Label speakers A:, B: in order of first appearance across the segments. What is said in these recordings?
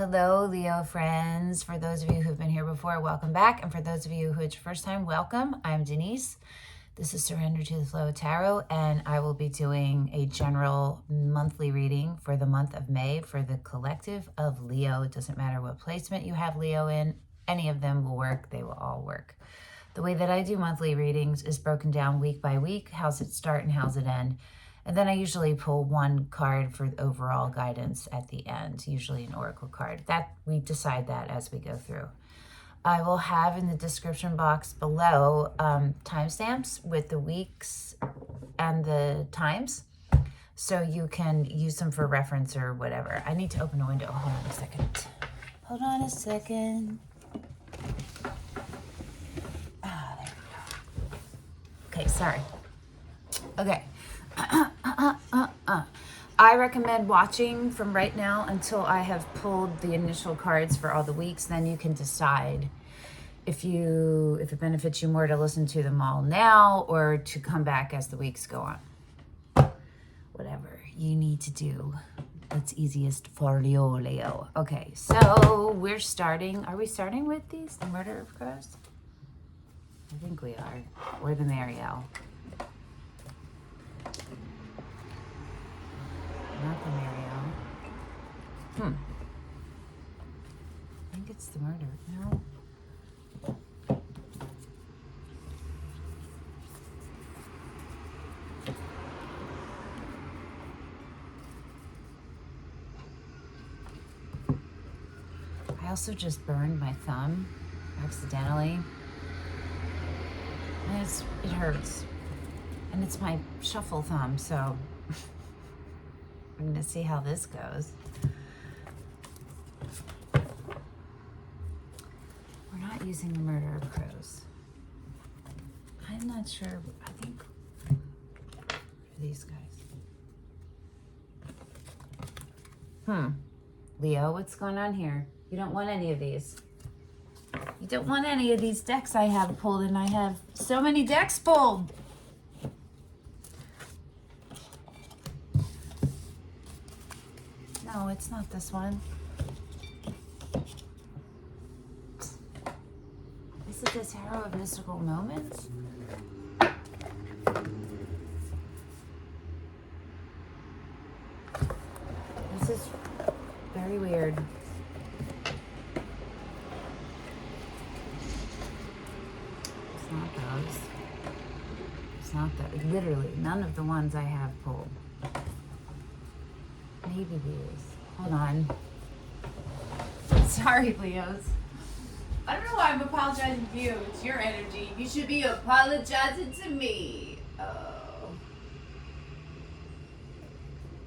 A: Hello, Leo friends. For those of you who've been here before, welcome back. And for those of you who it's your first time, welcome. I'm Denise. This is Surrender to the Flow Tarot, and I will be doing a general monthly reading for the month of May for the collective of Leo. It doesn't matter what placement you have Leo in. Any of them will work. They will all work. The way that I do monthly readings is broken down week by week. How's it start and how's it end? And then I usually pull one card for overall guidance at the end, usually an oracle card. That we decide that as we go through. I will have in the description box below timestamps with the weeks and the times, so you can use them for reference or whatever. I need to open a window. Hold on a second. Hold on a second. Ah, there we go. Okay, sorry. Okay. I recommend watching from right now until I have pulled the initial cards for all the weeks. Then you can decide if it benefits you more to listen to them all now or to come back as the weeks go on. Whatever you need to do, what's easiest for you, Leo. Okay, so we're starting. Are we starting with these? The Murder of Crows? I think we are. Or the Marielle. Not the Marielle. I think it's the Murder. No. I also just burned my thumb accidentally. And it hurts. And it's my shuffle thumb, so I'm gonna see how this goes. We're not using the Murder of Crows. I'm not sure. I think these guys. Leo, what's going on here? You don't want any of these. You don't want any of these decks I have pulled, and I have so many decks pulled. No, it's not this one. Is it the Tarot of Mystical Moments? This is very weird. It's not those. It's not that. Literally, none of the ones I have pulled. Maybe these. Hold on. Sorry, Leos. I don't know why I'm apologizing to you. It's your energy. You should be apologizing to me. Oh.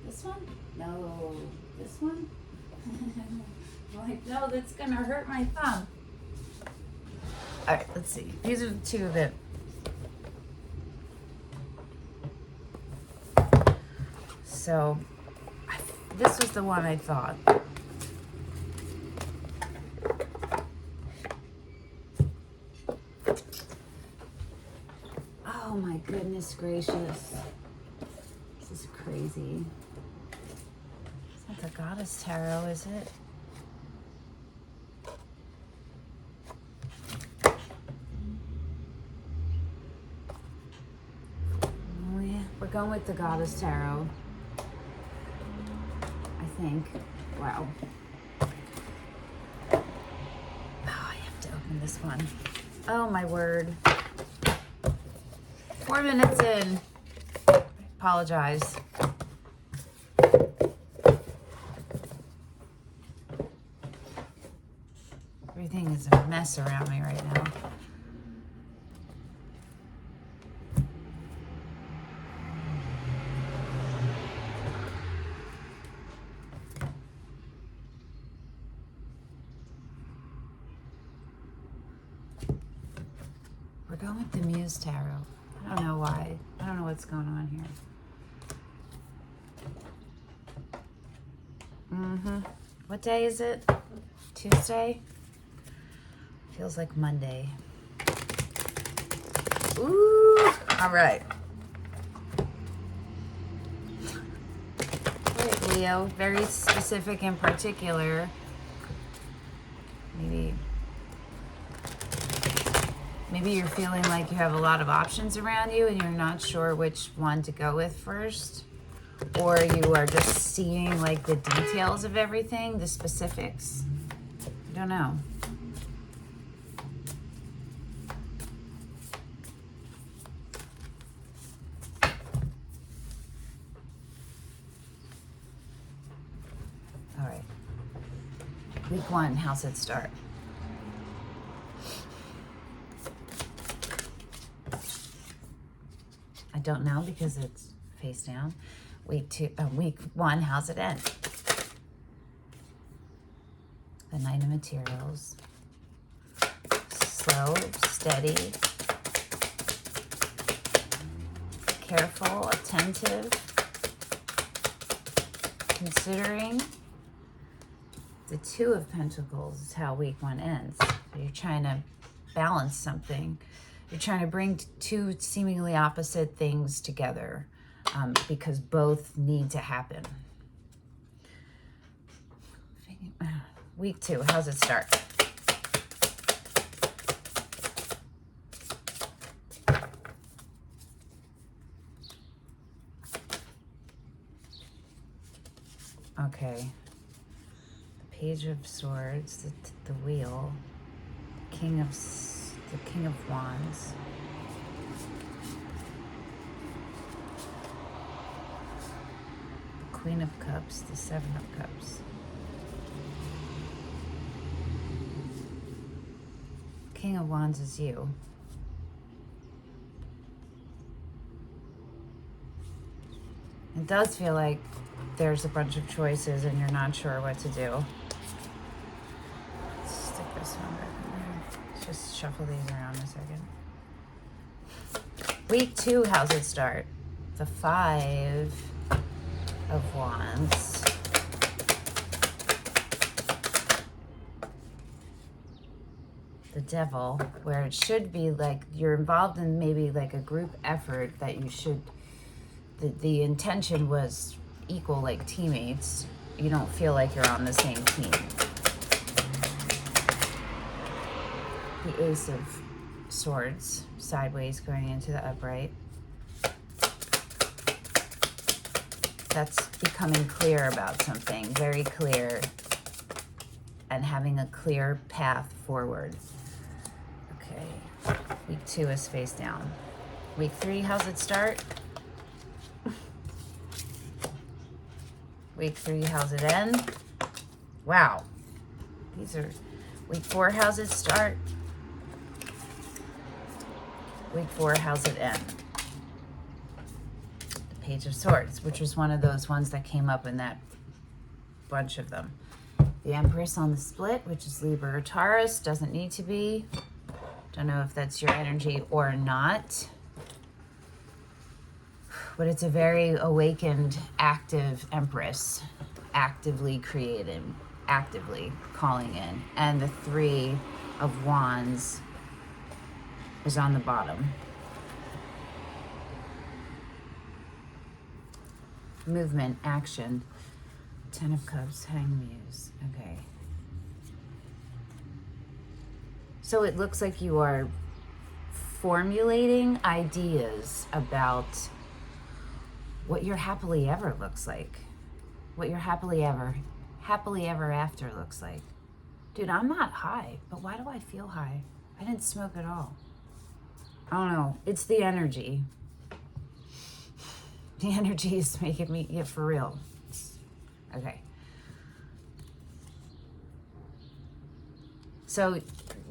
A: This one? No. This one? I'm like, no, that's gonna hurt my thumb. Alright, let's see. These are the two that. So, this was the one I thought. Oh my goodness gracious. This is crazy. It's not the Goddess Tarot, is it? Oh, yeah. We're going with the Goddess Tarot. I think. Wow. Oh, I have to open this one. Oh my word. 4 minutes in. Apologize. Everything is a mess around me right now. We're going with the Muse Tarot. I don't know why. I don't know what's going on here. What day is it? Tuesday? Feels like Monday. Ooh! All right. Leo, very specific and particular. Maybe you're feeling like you have a lot of options around you and you're not sure which one to go with first. Or you are just seeing like the details of everything, the specifics. I don't know. All right. Week 1, how's it start? I don't know because it's face down. Week 1, how's it end? The Knight of Materials. Slow, steady, careful, attentive, considering. The 2 of Pentacles is how week 1 ends. You're trying to balance something. You're trying to bring 2 seemingly opposite things together because both need to happen. Week 2, how's it start? Okay. The Page of Swords, the Wheel, the King of Wands. The Queen of Cups, the 7 of Cups. King of Wands is you. It does feel like there's a bunch of choices and you're not sure what to do. Let's stick this one back in there. Let's just shuffle these around a second. Week 2, how's it start? The 5 of Wands. The Devil, where it should be like you're involved in maybe like a group effort that you should, the intention was equal, like teammates. You don't feel like you're on the same team. The Ace of Swords, sideways going into the upright. That's becoming clear about something, very clear, and having a clear path forward. Okay, week 2 is face down. Week 3, how's it start? Week 3, how's it end? Wow. These are week 4, how's it start? Week 4, how's it end? The Page of Swords, which was one of those ones that came up in that bunch of them. The Empress on the split, which is Libra or Taurus, doesn't need to be. Don't know if that's your energy or not. But it's a very awakened, active Empress, actively creating, actively calling in. And the 3 of Wands is on the bottom. Movement, action. 10 of Cups, Hanged Muse. Okay. So it looks like you are formulating ideas about what your happily ever looks like. What your happily ever after looks like. Dude, I'm not high, but why do I feel high? I didn't smoke at all. I don't know. It's the energy. The energy is making me get for real. Okay. So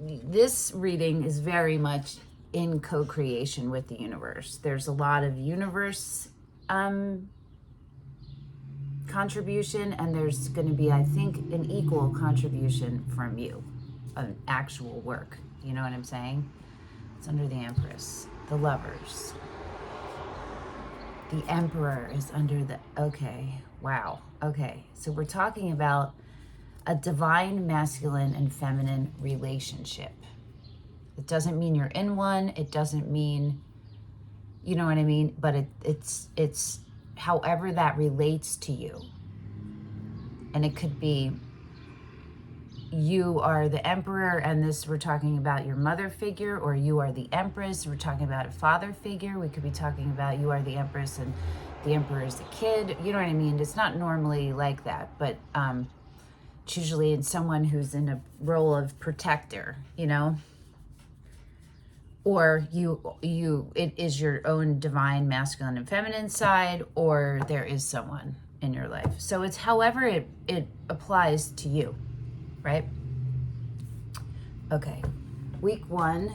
A: this reading is very much in co-creation with the universe. There's a lot of universe contribution, and there's going to be, I think, an equal contribution from you, an actual work. You know what I'm saying? It's under the Empress. The Lovers. The Emperor is under the... Okay. Wow. Okay. So we're talking about a divine masculine and feminine relationship. It doesn't mean you're in one. It doesn't mean... You know what I mean? But it's however that relates to you. And it could be you are the emperor, and this, we're talking about your mother figure, or you are the empress, we're talking about a father figure. We could be talking about you are the empress and the emperor is the kid. You know what I mean? It's not normally like that, but it's usually in someone who's in a role of protector, you know? Or it is your own divine masculine and feminine side, or there is someone in your life. So it's however it applies to you, right? Okay, week 1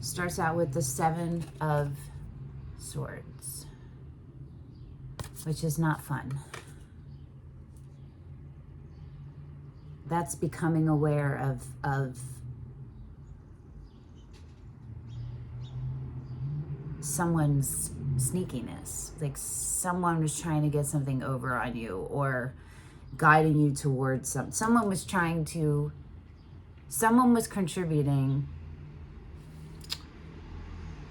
A: starts out with the 7 of Swords, which is not fun. That's becoming aware of someone's sneakiness, like someone was trying to get something over on you or guiding you towards someone was contributing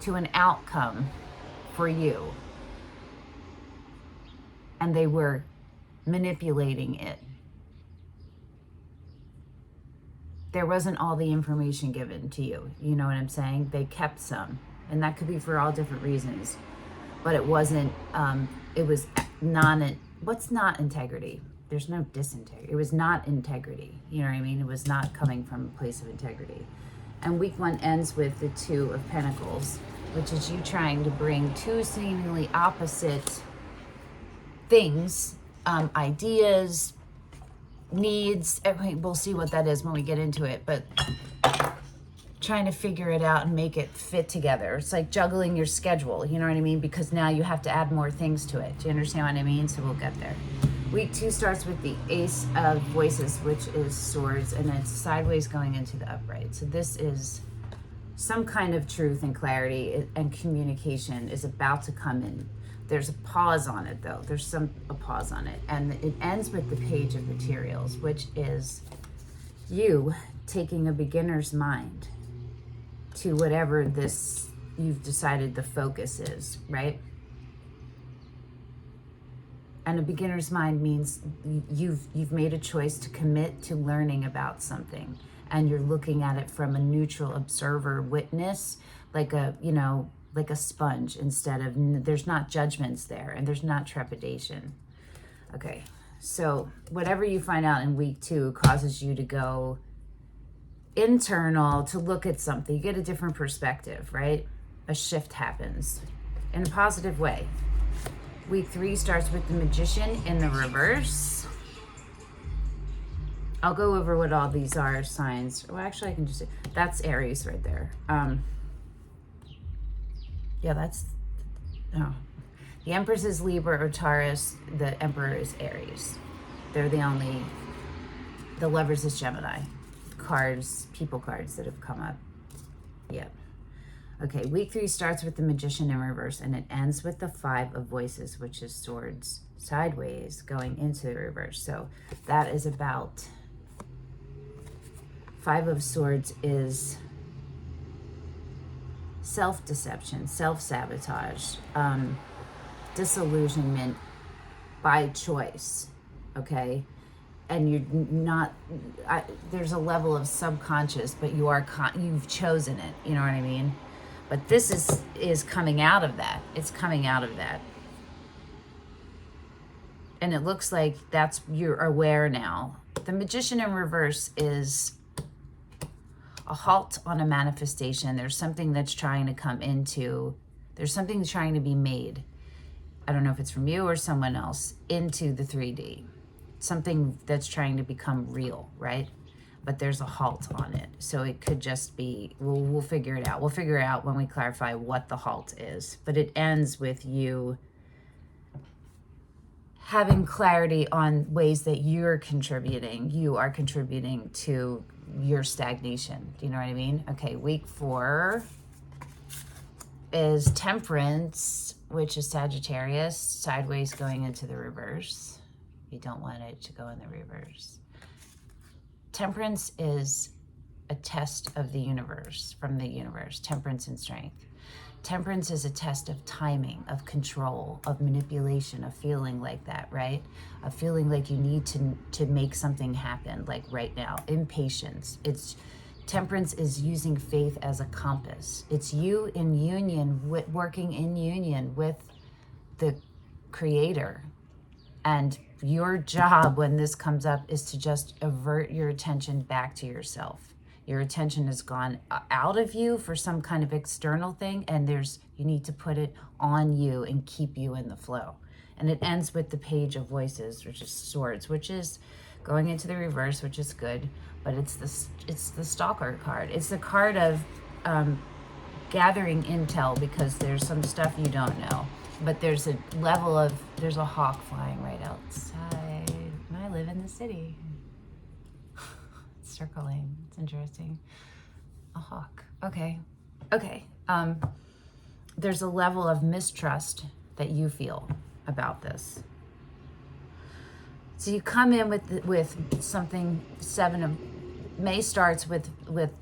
A: to an outcome for you, and they were manipulating it. There wasn't all the information given to you, you know what I'm saying? They kept some. And that could be for all different reasons, but it wasn't, it was what's not integrity? There's no disintegrity. It was not integrity. You know what I mean? It was not coming from a place of integrity. And week 1 ends with the 2 of Pentacles, which is you trying to bring 2 seemingly opposite things, ideas, needs. We'll see what that is when we get into it, but trying to figure it out and make it fit together. It's like juggling your schedule, you know what I mean? Because now you have to add more things to it. Do you understand what I mean? So we'll get there. Week 2 starts with the Ace of Voices, which is Swords, and it's sideways going into the upright. So this is some kind of truth and clarity and communication is about to come in. There's a pause on it, though. There's a pause on it. And it ends with the Page of Materials, which is you taking a beginner's mind to whatever this you've decided the focus is, right? And a beginner's mind means you've made a choice to commit to learning about something, and you're looking at it from a neutral observer witness, like a sponge, instead of, there's not judgments there, and there's not trepidation. Okay, so whatever you find out in week 2 causes you to go internal, to look at something. You get a different perspective, right? A shift happens in a positive way. Week 3 starts with the Magician in the reverse. I'll go over what all these are signs. Well, actually, I can just say that's Aries right there. Yeah, that's, oh. The Empress is Libra or Taurus. The Emperor is Aries. They're the Lovers is Gemini. People cards that have come up. Yep. Okay, week 3 starts with the Magician in reverse, and it ends with the 5 of Voices, which is Swords sideways going into the reverse. So that is about, 5 of Swords is self-deception, self-sabotage, disillusionment by choice, okay? And you're not, there's a level of subconscious, but you've chosen it, you know what I mean? But this is coming out of that. It's coming out of that. And it looks like you're aware now. The Magician in reverse is a halt on a manifestation. There's something that's trying to come into, there's something trying to be made. I don't know if it's from you or someone else, into the 3D. Something that's trying to become real, right? But there's a halt on it. So it could just be, we'll figure it out. We'll figure it out when we clarify what the halt is. But it ends with you having clarity on ways that you are contributing to your stagnation. Do you know what I mean? Okay, week 4 is Temperance, which is Sagittarius, sideways going into the reverse. You don't want it to go in the reverse. Temperance is a test of the universe, from the universe, temperance and strength. Temperance is a test of timing, of control, of manipulation, of feeling like that, right? Of feeling like you need to make something happen, like right now. Impatience. Temperance is using faith as a compass. It's you in union, working in union with the Creator. And your job when this comes up is to just avert your attention back to yourself. Your attention has gone out of you for some kind of external thing, and you need to put it on you and keep you in the flow. And it ends with the Page of Voices, which is Swords, which is going into the reverse, which is good, but it's the Stalker card. It's the card of gathering intel, because there's some stuff you don't know. But there's a hawk flying right outside. And I live in the city. It's circling. It's interesting. A hawk. Okay. There's a level of mistrust that you feel about this. So you come in with something. May starts with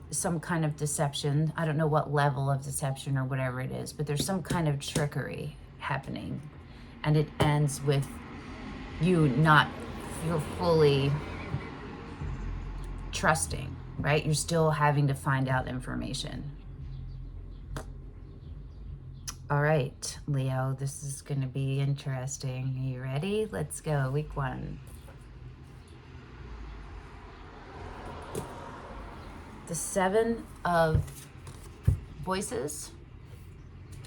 A: some kind of deception. I don't know what level of deception or whatever it is, but there's some kind of trickery happening, and it ends with you not feel fully trusting, right? You're still having to find out information. All right, Leo, this is going to be interesting. Are you ready? Let's go. Week 1. The 7 of Voices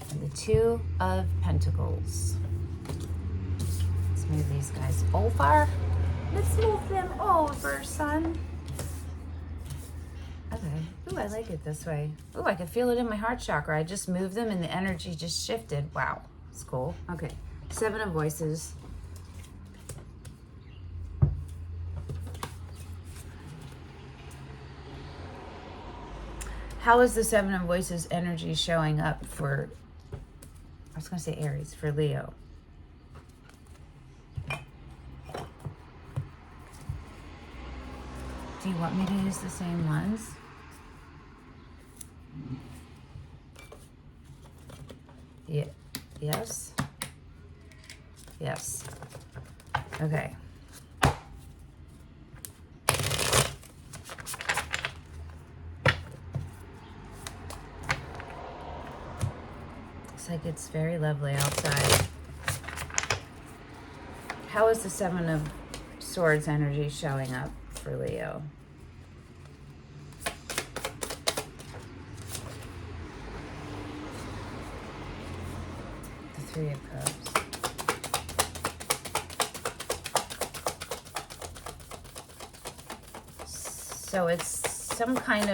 A: and the 2 of Pentacles. Let's move these guys over. Let's move them over, son. Okay. Ooh, I like it this way. Ooh, I can feel it in my heart chakra. I just moved them and the energy just shifted. Wow. It's cool. Okay. 7 of Voices. How is the 7 of Voices energy showing up for, I was going to say Aries, for Leo? Do you want me to use the same ones? Yeah. Yes. Yes. Okay. Looks like it's very lovely outside. How is the 7 of Swords energy showing up for Leo? The 3 of Cups. So it's some kind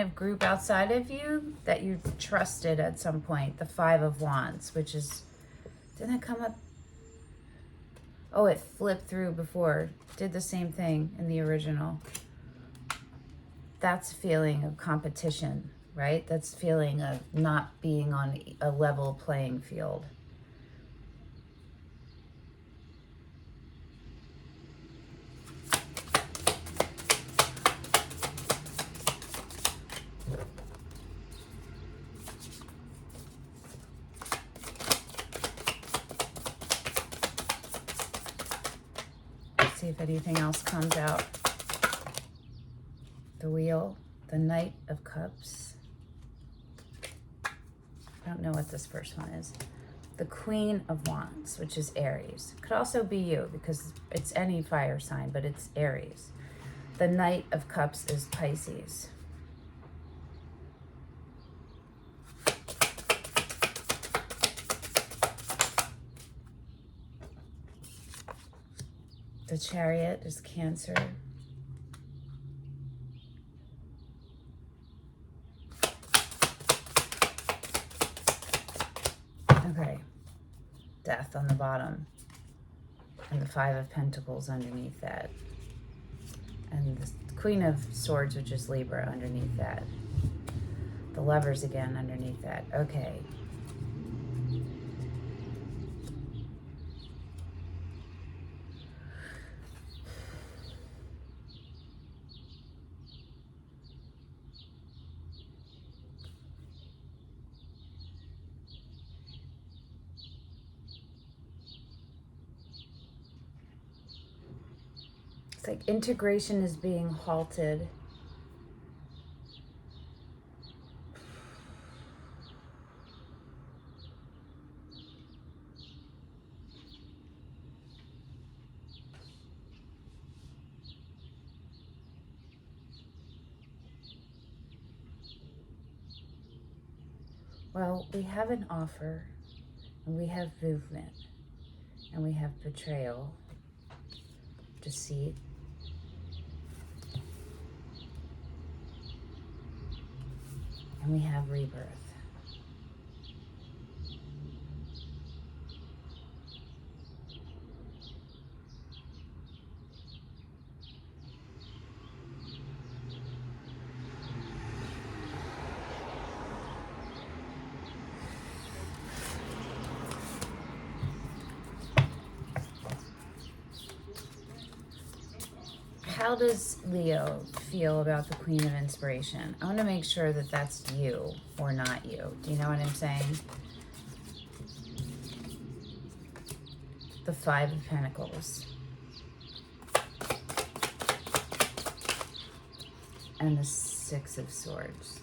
A: of group outside of you that you trusted at some point. The 5 of Wands, which is, didn't it come up? Oh, it flipped through before. Did the same thing in the original. That's a feeling of competition, right? That's a feeling of not being on a level playing field. See if anything else comes out. The Wheel, the Knight of Cups. I don't know what this first one is. The Queen of Wands, which is Aries. Could also be you, because it's any fire sign, but it's Aries. The Knight of Cups is Pisces. The Chariot is Cancer. Okay. Death on the bottom. And the 5 of Pentacles underneath that. And the Queen of Swords, which is Libra, underneath that. The Lovers again underneath that. Okay. It's like integration is being halted. Well, we have an offer, and we have movement, and we have betrayal, deceit, and we have rebirth. How does Leo feel about the Queen of Inspiration? I want to make sure that that's you or not you. Do you know what I'm saying? The Five of Pentacles. And the Six of Swords.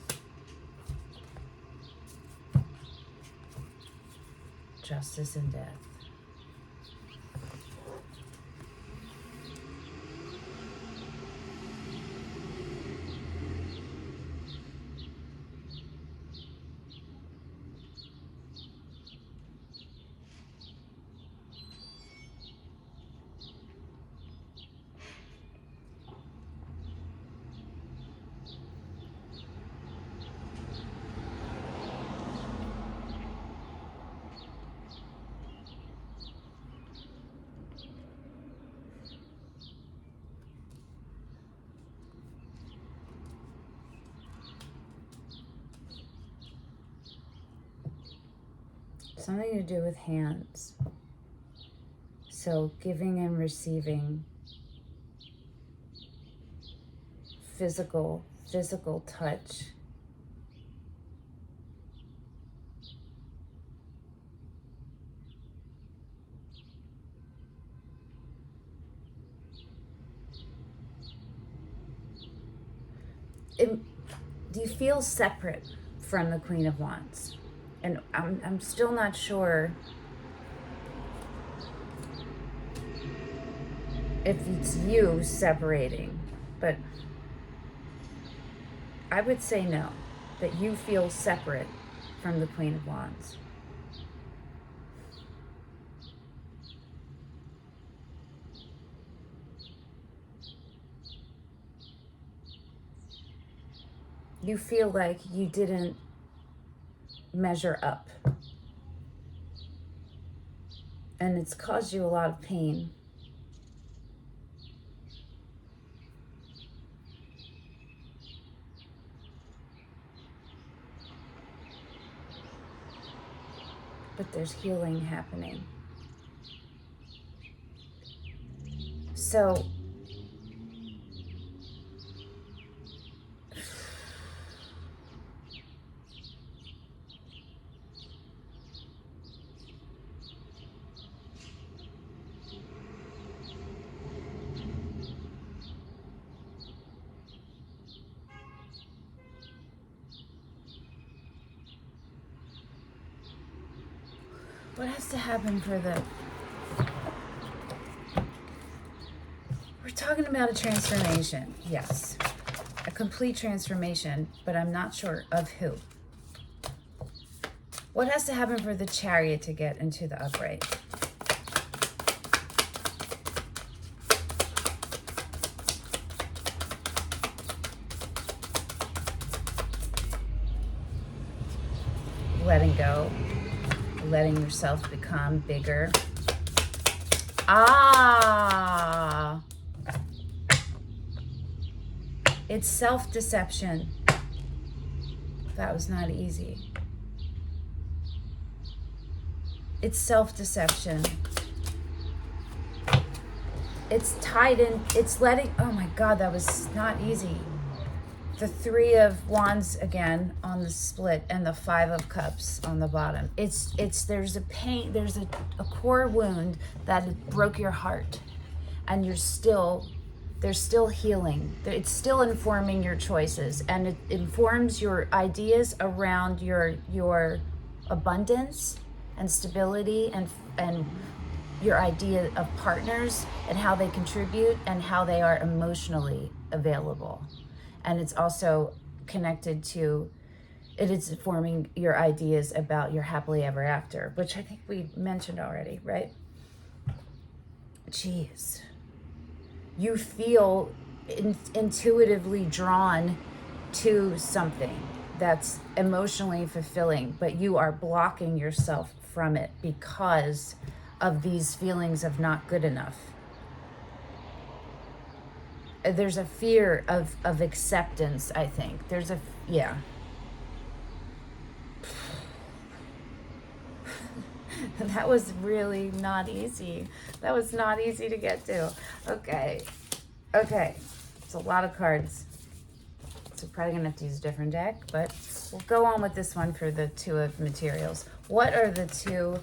A: Justice and death. Something to do with hands. So giving and receiving, physical touch. Do you feel separate from the Queen of Wands? And I'm still not sure if it's you separating, but I would say no, that you feel separate from the Queen of Wands. You feel like you didn't measure up. And it's caused you a lot of pain. But there's healing happening. So what has to happen for the... We're talking about a transformation, yes. A complete transformation, but I'm not sure of who. What has to happen for the Chariot to get into the upright? Letting go. Letting yourself become bigger. Ah! It's self-deception. That was not easy. It's self-deception. It's tied in, it's letting, oh my God, that was not easy. The Three of Wands again on the split and the Five of Cups on the bottom. There's a pain, there's a core wound that broke your heart, and you're still There's still healing. It's still informing your choices, and it informs your ideas around your abundance and stability, and your idea of partners and how they contribute and how they are emotionally available. And it's also connected to, it is forming your ideas about your happily ever after, which I think we mentioned already, right? Jeez. You feel intuitively drawn to something that's emotionally fulfilling, but you are blocking yourself from it because of these feelings of not good enough. There's a fear of acceptance, I think. Yeah. That was really not easy. That was not easy to get to. Okay. It's a lot of cards. So probably gonna have to use a different deck, but we'll go on with this one for the two of materials. What are the two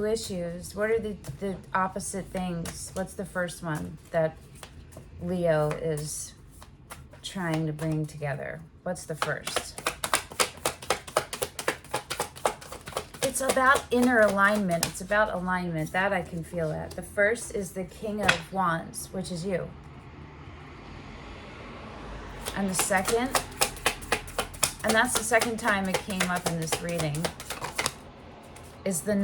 A: issues? What are the opposite things? What's the first one that Leo is trying to bring together? What's the first? It's about inner alignment. It's about alignment. That I can feel at. The first is the King of Wands, which is you. And the second, and that's the second time it came up in this reading, is the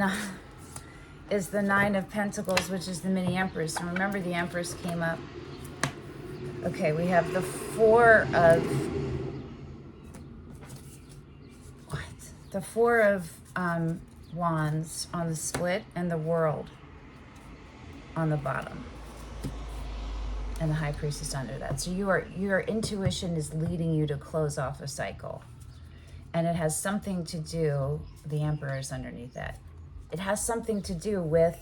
A: Nine of Pentacles, which is the mini Empress. And remember, the Empress came up. Okay, we have the Four of Wands on the split, and the World on the bottom, and the High Priestess under that. So your intuition is leading you to close off a cycle, and it has something to do, the Emperor is underneath that. It has something to do with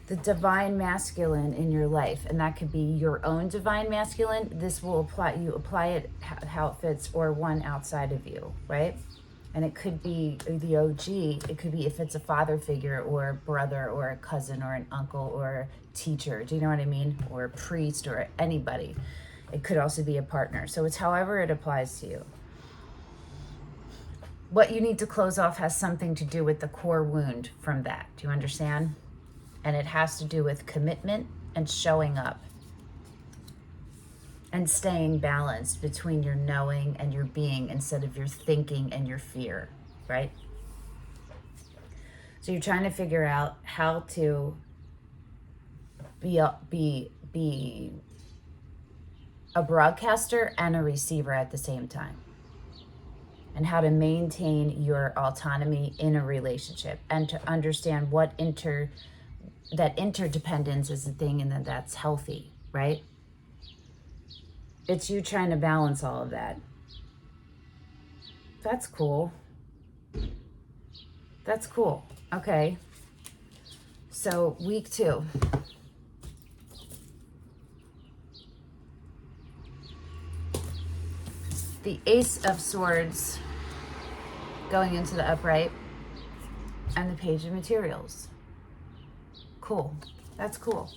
A: the divine masculine in your life, and that could be your own divine masculine. This will apply, you apply it how it fits, or one outside of you, right? And it could be the OG. It could be if it's a father figure, or a brother, or a cousin, or an uncle, or a teacher. Do you know what I mean? Or a priest, or anybody. It could also be a partner. So it's however it applies to you. What you need to close off has something to do with the core wound from that. Do you understand? And it has to do with commitment and showing up. And staying balanced between your knowing and your being, instead of your thinking and your fear, right? So you're trying to figure out how to be a broadcaster and a receiver at the same time, and how to maintain your autonomy in a relationship, and to understand what that interdependence is a thing, and that's healthy, right? It's you trying to balance all of that. That's cool. That's cool. Okay. So week 2. The Ace of Swords going into the upright, and the Page of Materials. Cool. That's cool.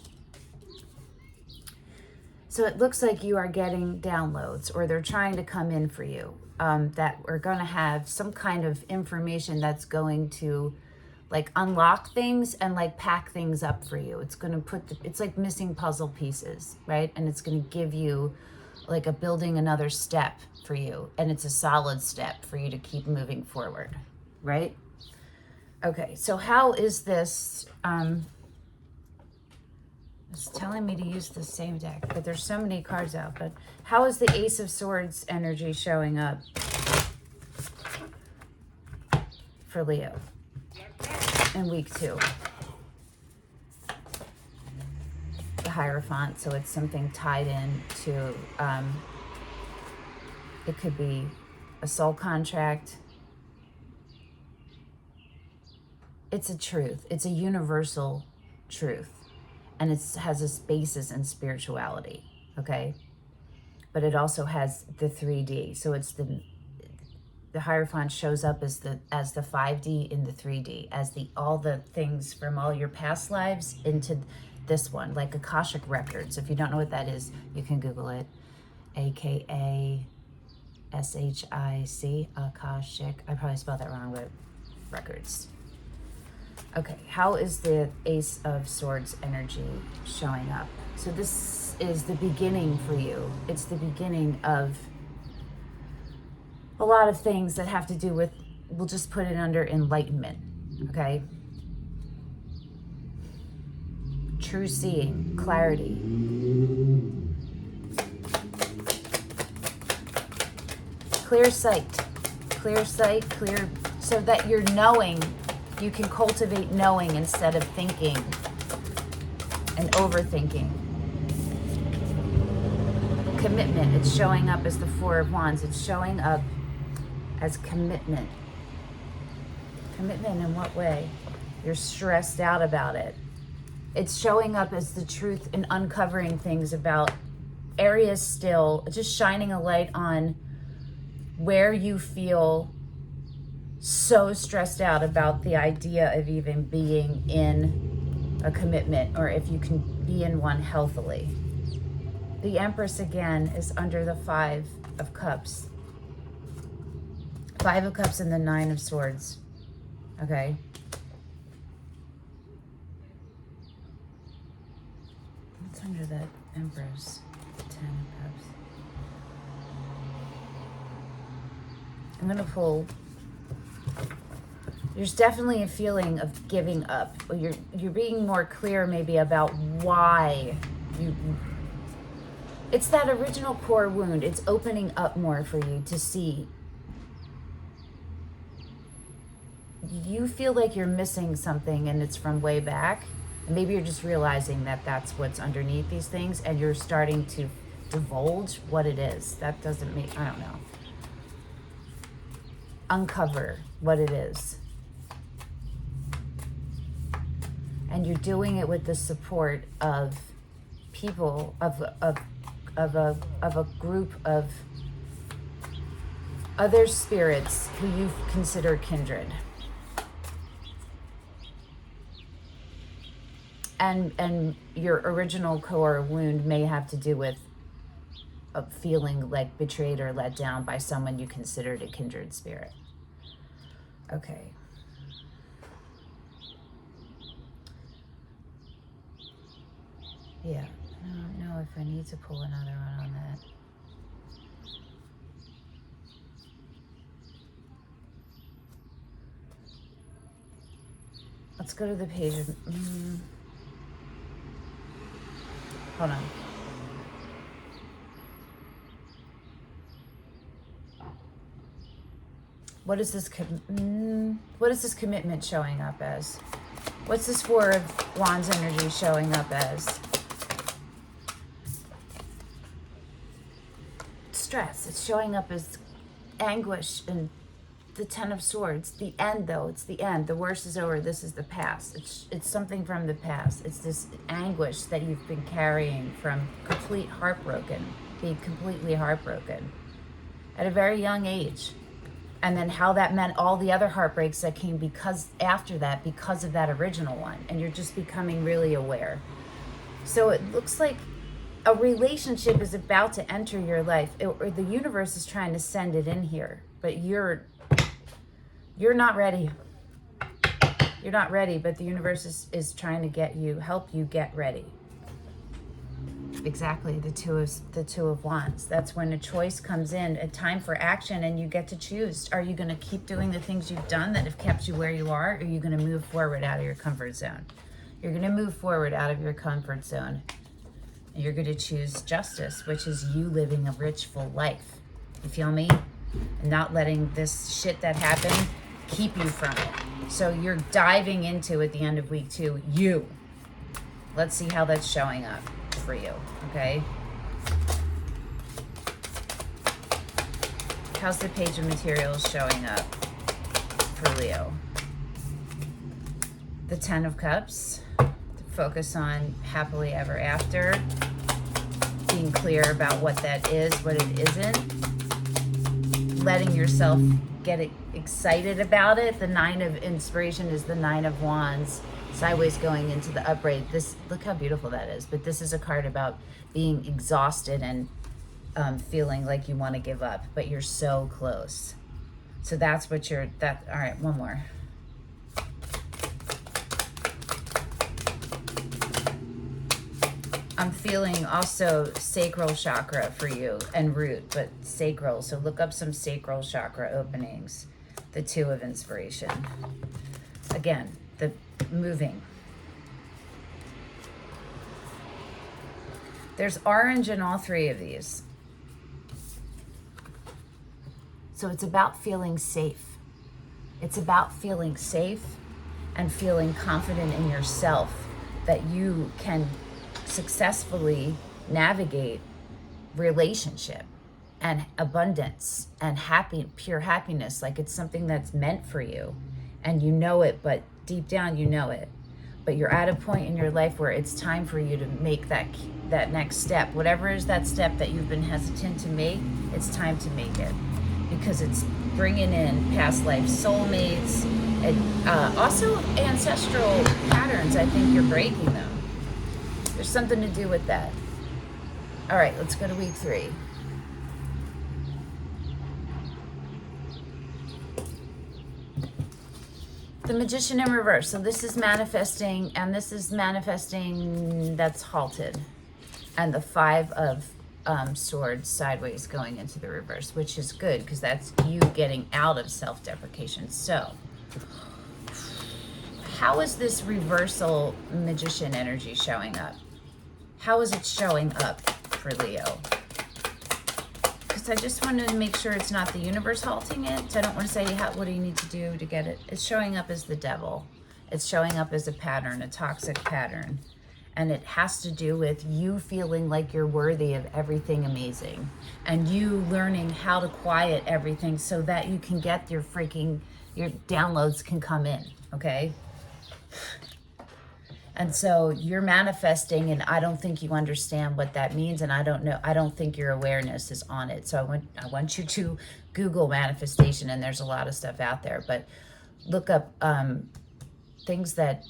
A: So it looks like you are getting downloads, or they're trying to come in for you, that are going to have some kind of information that's going to like unlock things and like pack things up for you. It's going to it's like missing puzzle pieces, right? And it's going to give you like a building another step for you. And it's a solid step for you to keep moving forward, right? Okay, so how is this... It's telling me to use the same deck, but there's so many cards out. But how is the Ace of Swords energy showing up for Leo in week 2? The Hierophant, so it's something tied in to, it could be a soul contract. It's a truth. It's a universal truth. And it has its basis in spirituality, okay? But it also has the 3D. So it's the Hierophant shows up as the 5D in the 3D, as all the things from all your past lives into this one, like Akashic Records. If you don't know what that is, you can Google it. A-K-A-S-H-I-C, Akashic. I probably spelled that wrong, but records. Okay, how is the Ace of Swords energy showing up? So this is the beginning for you. It's the beginning of a lot of things that have to do with, we'll just put it under enlightenment, okay? True seeing, clarity. Clear sight, clear, so that you're knowing, you can cultivate knowing instead of thinking and overthinking. Commitment, it's showing up as the Four of Wands. It's showing up as commitment. Commitment in what way? You're stressed out about it. It's showing up as the truth and uncovering things about areas still, just shining a light on where you feel so stressed out about the idea of even being in a commitment, or if you can be in one healthily. The Empress again is under the Five of Cups. Five of Cups and the Nine of Swords. Okay. What's under that Empress? 10 of Cups. I'm going to pull. There's definitely a feeling of giving up. You're being more clear maybe about why you... It's that original core wound. It's opening up more for you to see. You feel like you're missing something and it's from way back. And maybe you're just realizing that that's what's underneath these things, and you're starting to divulge what it is. That doesn't make, I don't know. Uncover what it is. And you're doing it with the support of people, of a group of other spirits who you consider kindred. And your original core wound may have to do with a feeling like betrayed or let down by someone you considered a kindred spirit. Okay. Yeah, I don't know if I need to pull another one on that. Let's go to the page of... Hold on. What is this commitment showing up as? What's this Four of Wands energy showing up as? Stress. It's showing up as anguish and the Ten of Swords. The end, though. It's the end. The worst is over. This is the past. It's something from the past. It's this anguish that you've been carrying from being completely heartbroken at a very young age. And then how that meant all the other heartbreaks that came because of that original one. And you're just becoming really aware. So it looks like a relationship is about to enter your life, or the universe is trying to send it in here, but you're not ready. You're not ready, but the universe is trying to help you get ready. Exactly, the two of Wands. That's when a choice comes in, a time for action, and you get to choose. Are you going to keep doing the things you've done that have kept you where you are, or are you going to move forward out of your comfort zone? You're going to move forward out of your comfort zone. And you're going to choose justice, which is you living a rich, full life. You feel me? And not letting this shit that happened keep you from it. So you're diving into, at the end of week 2, you. Let's see how that's showing up for you, okay? How's the Page of Materials showing up for Leo? The Ten of Cups. Focus on happily ever after. Being clear about what that is, what it isn't. Letting yourself get excited about it. The 9 of inspiration is the 9 of wands, sideways going into the upright. This, look how beautiful that is. But this is a card about being exhausted and feeling like you want to give up, but you're so close. So that's what all right, one more. I'm feeling also sacral chakra for you and root, but sacral. So look up some sacral chakra openings. The 2 of inspiration. Again, the moving. There's orange in all 3 of these. So it's about feeling safe. It's about feeling safe and feeling confident in yourself that you can successfully navigate relationship and abundance and pure happiness, like it's something that's meant for you and you know it, but deep down you know it. But you're at a point in your life where it's time for you to make that next step. Whatever is that step that you've been hesitant to make, it's time to make it, because it's bringing in past life soulmates and also ancestral patterns. I think you're breaking them. There's something to do with that. All right, let's go to week 3. The Magician in reverse. So this is manifesting, and this is manifesting that's halted. And the 5 of swords sideways going into the reverse, which is good because that's you getting out of self-deprecation. So how is this reversal magician energy showing up? How is it showing up for Leo? Because I just wanted to make sure it's not the universe halting it. So I don't want to say, what do you need to do to get it? It's showing up as the devil. It's showing up as a pattern, a toxic pattern. And it has to do with you feeling like you're worthy of everything amazing. And you learning how to quiet everything so that you can get your downloads can come in, okay? And so you're manifesting, and I don't think you understand what that means, and I don't think your awareness is on it. So I want you to Google manifestation, and there's a lot of stuff out there, but look up things that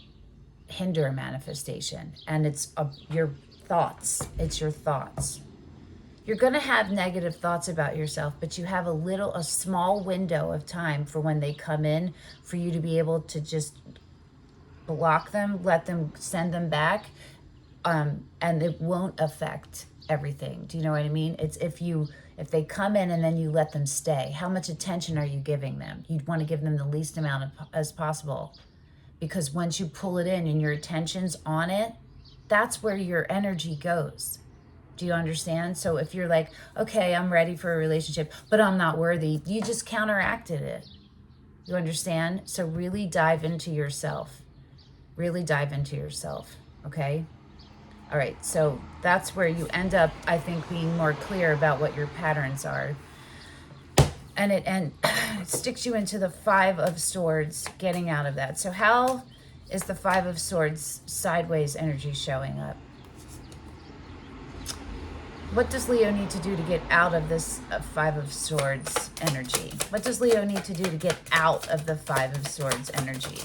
A: hinder manifestation, and it's your thoughts. It's your thoughts. You're going to have negative thoughts about yourself, but you have a small window of time for when they come in for you to be able to just block them, send them back, and it won't affect everything. Do you know what I mean? It's if they come in and then you let them stay, how much attention are you giving them? You'd want to give them the least amount as possible, because once you pull it in and your attention's on it, that's where your energy goes. Do you understand? So if you're like, okay, I'm ready for a relationship, but I'm not worthy, you just counteracted it. You understand? So really dive into yourself. Really dive into yourself, okay? All right, so that's where you end up, I think, being more clear about what your patterns are. And it sticks you into the 5 of swords, getting out of that. So how is the 5 of swords sideways energy showing up? What does Leo need to do to get out of this 5 of swords energy? What does Leo need to do to get out of the 5 of swords energy?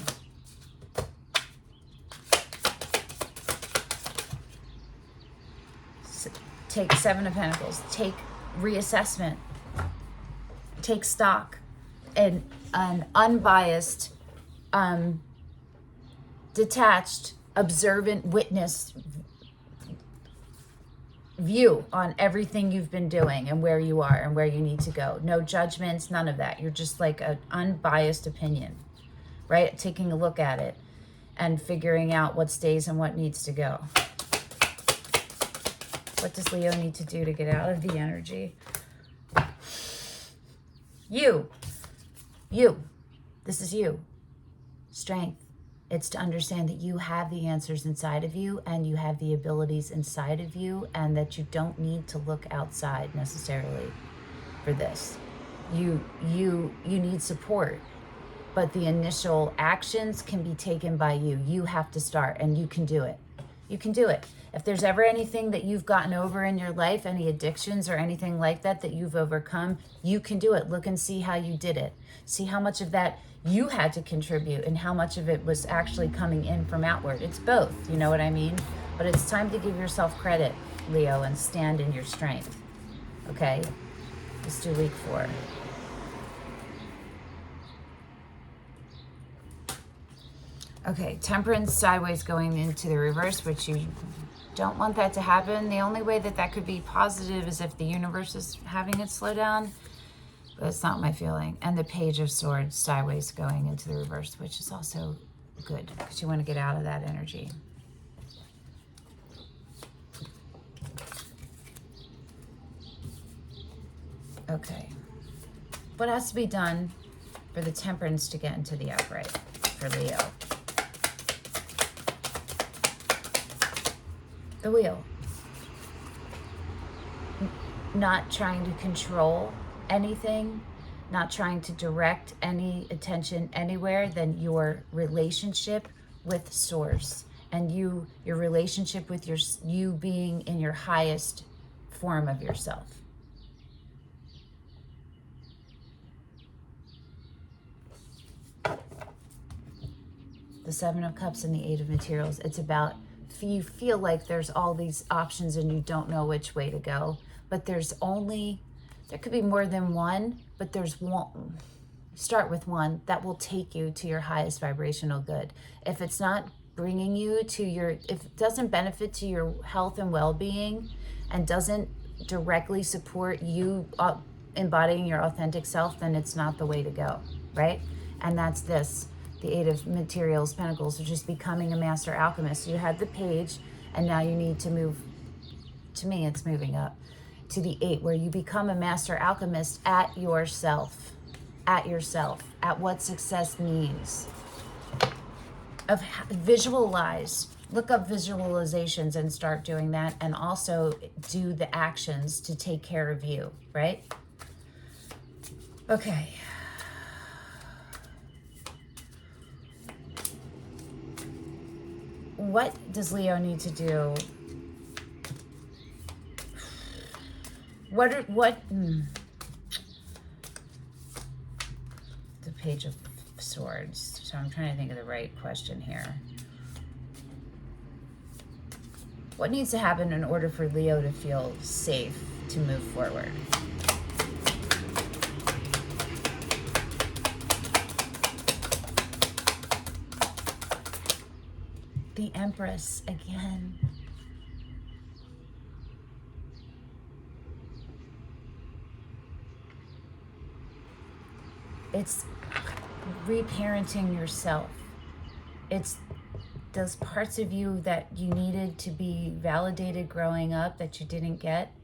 A: Take 7 of Pentacles, take reassessment, take stock, and an unbiased, detached, observant witness view on everything you've been doing and where you are and where you need to go. No judgments, none of that. You're just like an unbiased opinion, right? Taking a look at it and figuring out what stays and what needs to go. What does Leo need to do to get out of the energy? You. This is you. Strength. It's to understand that you have the answers inside of you, and you have the abilities inside of you, and that you don't need to look outside necessarily for this. You need support, but the initial actions can be taken by you. You have to start, and you can do it. You can do it. If there's ever anything that you've gotten over in your life, any addictions or anything like that that you've overcome, you can do it. Look and see how you did it. See how much of that you had to contribute and how much of it was actually coming in from outward. It's both, you know what I mean? But it's time to give yourself credit, Leo, and stand in your strength. Okay? Let's do week 4. Okay, Temperance sideways going into the reverse, which you don't want that to happen. The only way that that could be positive is if the universe is having it slow down, but it's not my feeling. And the Page of Swords sideways going into the reverse, which is also good because you want to get out of that energy. Okay. What has to be done for the Temperance to get into the upright for Leo? The Wheel. Not trying to control anything, not trying to direct any attention anywhere than your relationship with Source and your relationship with you being in your highest form of yourself. The Seven of Cups and the Eight of Materials. It's about, you feel like there's all these options and you don't know which way to go, but there could be more than one, but there's one. Start with one that will take you to your highest vibrational good. If it's not bringing you to if it doesn't benefit to your health and well-being and doesn't directly support you embodying your authentic self, then it's not the way to go, right? And that's this. The Eight of Materials, Pentacles, which is becoming a master alchemist. You had the Page, and now you need to move, to me, it's moving up, to the 8, where you become a master alchemist at yourself, at what success means. Visualize, look up visualizations and start doing that, and also do the actions to take care of you, right? Okay. What does Leo need to do? The Page of Swords. So I'm trying to think of the right question here. What needs to happen in order for Leo to feel safe to move forward? The Empress again. It's reparenting yourself. It's those parts of you that you needed to be validated growing up that you didn't get.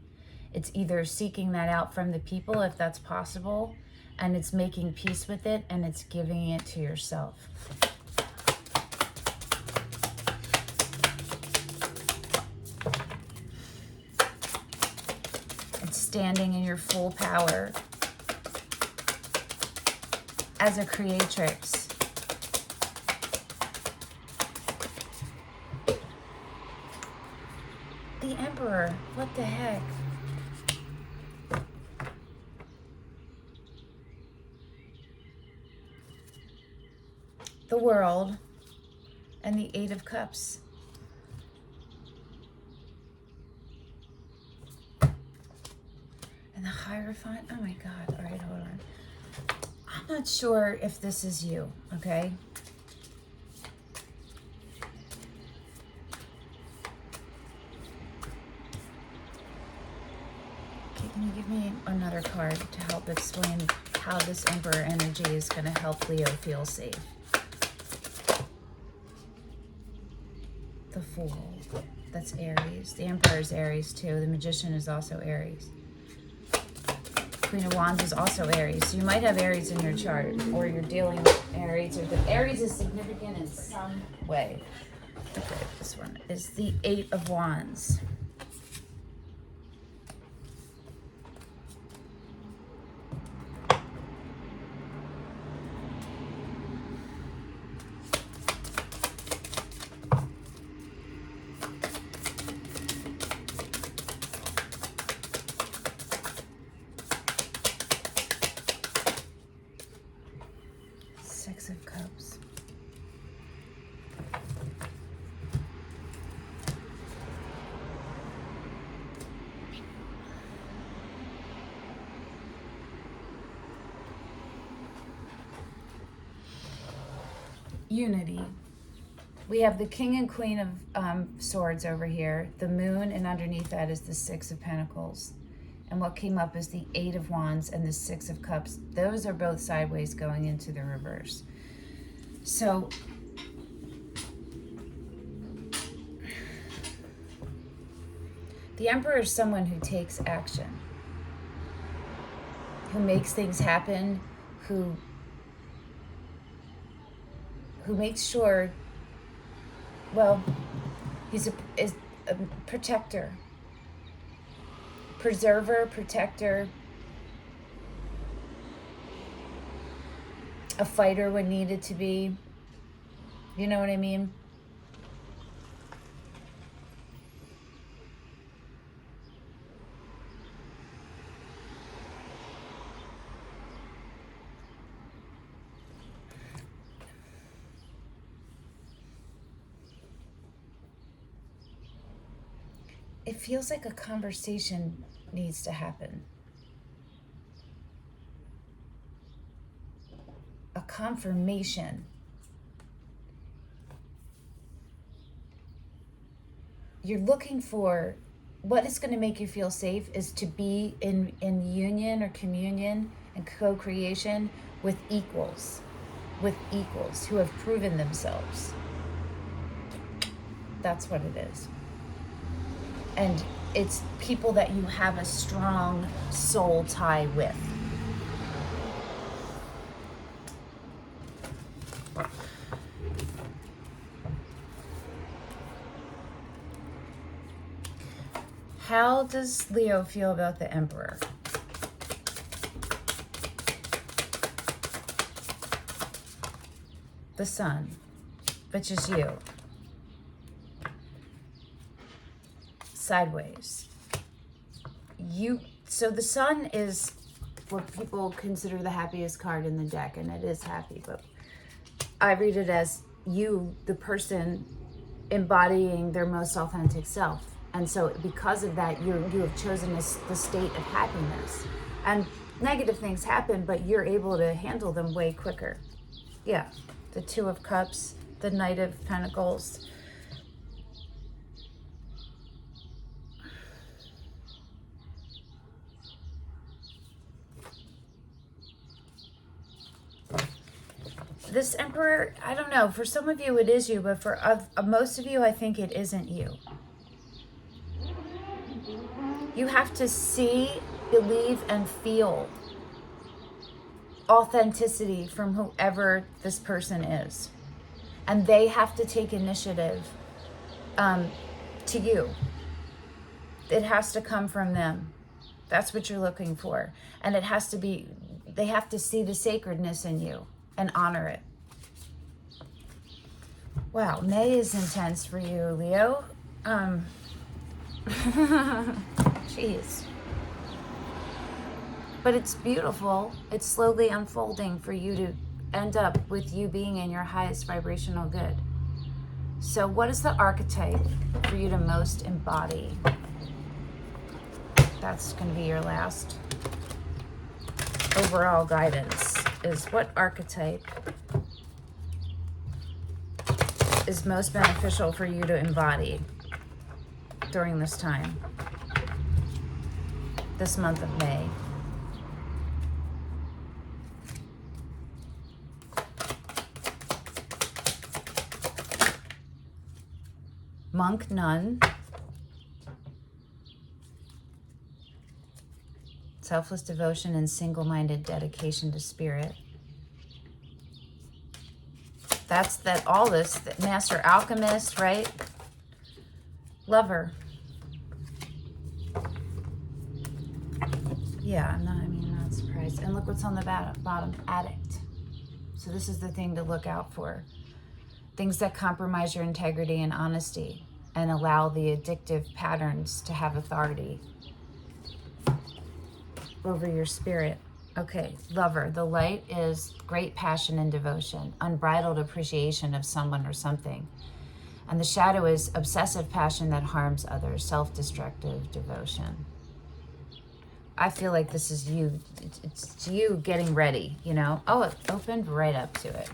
A: It's either seeking that out from the people, if that's possible, and it's making peace with it, and it's giving it to yourself. Standing in your full power as a creatrix. The Emperor, what the heck? The World and the Eight of Cups. And the Hierophant, oh my God, all right, hold on. I'm not sure if this is you, okay? Okay, can you give me another card to help explain how this Emperor energy is gonna help Leo feel safe? The Fool, that's Aries. The Emperor is Aries too. The Magician is also Aries. Queen of Wands is also Aries. So you might have Aries in your chart, or you're dealing with Aries, or the Aries is significant in some way. Okay, this one is the Eight of Wands. Six of Cups. Unity. We have the King and Queen of Swords over here, the Moon, and underneath that is the Six of Pentacles. And what came up is the Eight of Wands and the Six of Cups. Those are both sideways going into the reverse. So the Emperor is someone who takes action, who makes things happen, who makes sure, well, he's is a protector, preserver, protector, a fighter when needed to be. You know what I mean? It feels like a conversation needs to happen. A confirmation. You're looking for what is going to make you feel safe is to be in union or communion and co-creation with equals who have proven themselves. That's what it is. And it's people that you have a strong soul tie with. How does Leo feel about the Emperor? The Sun, which is you. Sideways. So the Sun is what people consider the happiest card in the deck, and it is happy, but I read it as you, the person embodying their most authentic self. And so because of that, you have chosen the state of happiness. And negative things happen, but you're able to handle them way quicker. Yeah, the Two of Cups, the Knight of Pentacles. This Emperor, I don't know, for some of you it is you, but for most of you, I think it isn't you. You have to see, believe, and feel authenticity from whoever this person is. And they have to take initiative to you. It has to come from them. That's what you're looking for. And it has to be, they have to see the sacredness in you and honor it. Wow, May is intense for you, Leo. Jeez. But it's beautiful. It's slowly unfolding for you to end up with you being in your highest vibrational good. So what is the archetype for you to most embody? That's going to be your last overall guidance, is what archetype is most beneficial for you to embody during this time, this month of May. Monk, nun. Selfless devotion and single-minded dedication to spirit. That's that all this, that master alchemist, right? Lover. Yeah, I'm not surprised. And look what's on the bottom, addict. So this is the thing to look out for. Things that compromise your integrity and honesty and allow the addictive patterns to have authority over your spirit. Okay, lover. The light is great passion and devotion, unbridled appreciation of someone or something. And the shadow is obsessive passion that harms others, self-destructive devotion. I feel like this is you. It's you getting ready, you know? Oh, it opened right up to it.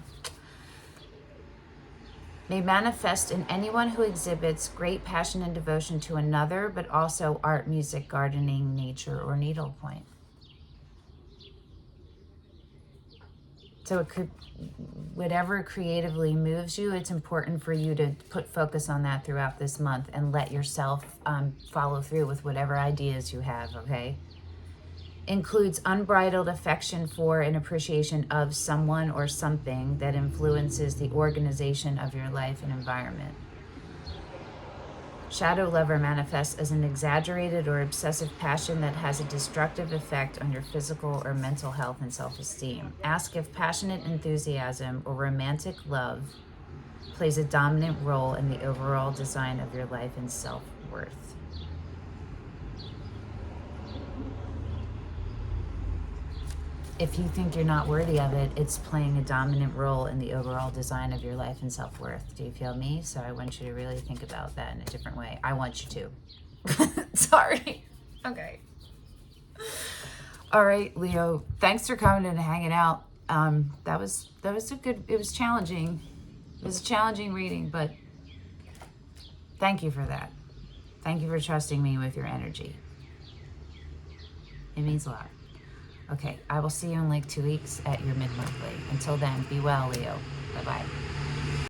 A: May manifest in anyone who exhibits great passion and devotion to another, but also art, music, gardening, nature, or needlepoint. So it could, whatever creatively moves you, it's important for you to put focus on that throughout this month and let yourself follow through with whatever ideas you have, okay? Includes unbridled affection for and appreciation of someone or something that influences the organization of your life and environment. Shadow lover manifests as an exaggerated or obsessive passion that has a destructive effect on your physical or mental health and self-esteem. Ask if passionate enthusiasm or romantic love plays a dominant role in the overall design of your life and self-worth. If you think you're not worthy of it, it's playing a dominant role in the overall design of your life and self-worth. Do you feel me? So I want you to really think about that in a different way. I want you to. Sorry. Okay. All right, Leo. Thanks for coming and hanging out. That was a good. It was challenging. It was a challenging reading, but thank you for that. Thank you for trusting me with your energy. It means a lot. Okay, I will see you in like 2 weeks at your mid-monthly. Until then, be well, Leo. Bye-bye.